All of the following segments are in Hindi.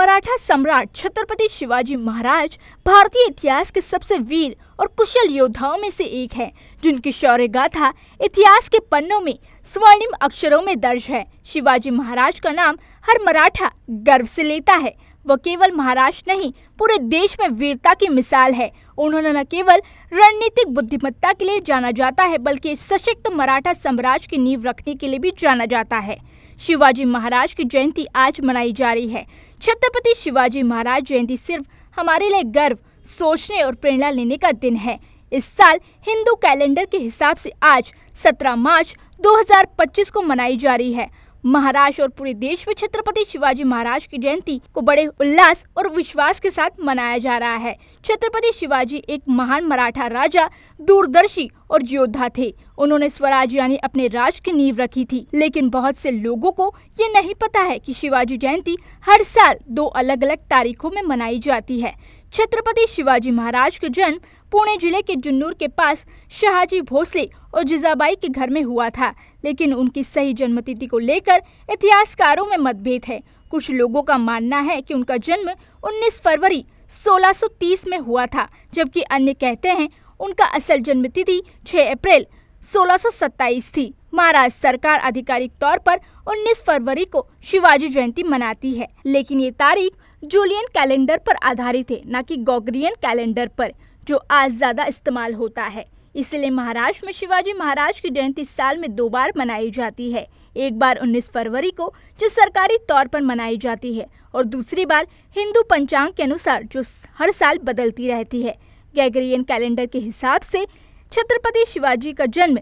मराठा सम्राट छत्रपति शिवाजी महाराज भारतीय इतिहास के सबसे वीर और कुशल योद्धाओं में से एक हैं, जिनकी शौर्य गाथा इतिहास के पन्नों में स्वर्णिम अक्षरों में दर्ज है। शिवाजी महाराज का नाम हर मराठा गर्व से लेता है। वह केवल महाराष्ट्र नहीं, पूरे देश में वीरता की मिसाल है। उन्होंने न केवल रणनीतिक बुद्धिमत्ता के लिए जाना जाता है, बल्कि सशक्त मराठा साम्राज्य की नींव रखने के लिए भी जाना जाता है। शिवाजी महाराज की जयंती आज मनाई जा रही है। छत्रपति शिवाजी महाराज जयंती सिर्फ हमारे लिए गर्व, सोचने और प्रेरणा लेने का दिन है। इस साल हिंदू कैलेंडर के हिसाब से आज 17 मार्च 2025 को मनाई जा रही है। महाराष्ट्र और पूरे देश में छत्रपति शिवाजी महाराज की जयंती को बड़े उल्लास और विश्वास के साथ मनाया जा रहा है। छत्रपति शिवाजी एक महान मराठा राजा, दूरदर्शी और योद्धा थे। उन्होंने स्वराज यानी अपने राज की नींव रखी थी, लेकिन बहुत से लोगों को ये नहीं पता है कि शिवाजी जयंती हर साल 2 अलग-अलग तारीखों में मनाई जाती है। छत्रपति शिवाजी महाराज का जन्म पुणे जिले के जुन्नूर के पास शहाजी भोसले और जिजाबाई के घर में हुआ था, लेकिन उनकी सही जन्मतिथि को लेकर इतिहासकारों में मतभेद है। कुछ लोगों का मानना है कि उनका जन्म 19 फरवरी 1630 में हुआ था, जबकि अन्य कहते हैं उनका असल जन्मतिथि 6 अप्रैल 1627 थी। महाराष्ट्र सरकार आधिकारिक तौर पर 19 फरवरी को शिवाजी जयंती मनाती है, लेकिन ये तारीख जूलियन कैलेंडर पर आधारित है, न कि ग्रेगोरियन कैलेंडर पर, जो आज ज्यादा इस्तेमाल होता है। इसलिए महाराष्ट्र में शिवाजी महाराज की जयंती साल में 2 बार मनाई जाती है। एक बार 19 फरवरी को, जो सरकारी तौर पर मनाई जाती है, और दूसरी बार हिंदू पंचांग के अनुसार, जो हर साल बदलती रहती है। ग्रेगोरियन कैलेंडर के हिसाब से छत्रपति शिवाजी का जन्म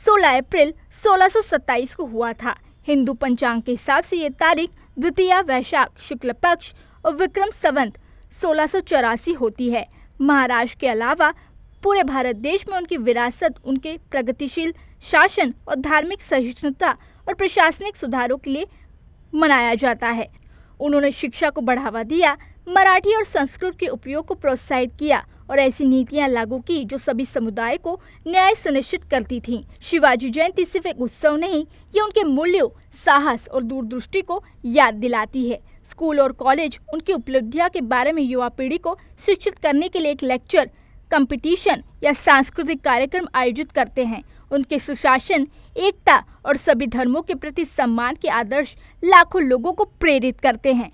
16 अप्रैल 1627 को हुआ था। हिंदू पंचांग के हिसाब से ये तारीख द्वितीया वैशाख शुक्ल पक्ष और विक्रम संवत 1684 होती है। महाराष्ट्र के अलावा पूरे भारत देश में उनकी विरासत, उनके प्रगतिशील शासन और धार्मिक सहिष्णुता और प्रशासनिक सुधारों के लिए मनाया जाता है। उन्होंने शिक्षा को बढ़ावा दिया, मराठी और संस्कृत के उपयोग को प्रोत्साहित किया और ऐसी नीतियां लागू की जो सभी समुदाय को न्याय सुनिश्चित करती थीं। शिवाजी जयंती सिर्फ एक उत्सव नहीं, ये उनके मूल्यों, साहस और दूरदृष्टि को याद दिलाती है। स्कूल और कॉलेज उनकी उपलब्धियों के बारे में युवा पीढ़ी को शिक्षित करने के लिए एक लेक्चर, कंपटीशन या सांस्कृतिक कार्यक्रम आयोजित करते हैं। उनके सुशासन, एकता और सभी धर्मों के प्रति सम्मान के आदर्श लाखों लोगों को प्रेरित करते हैं।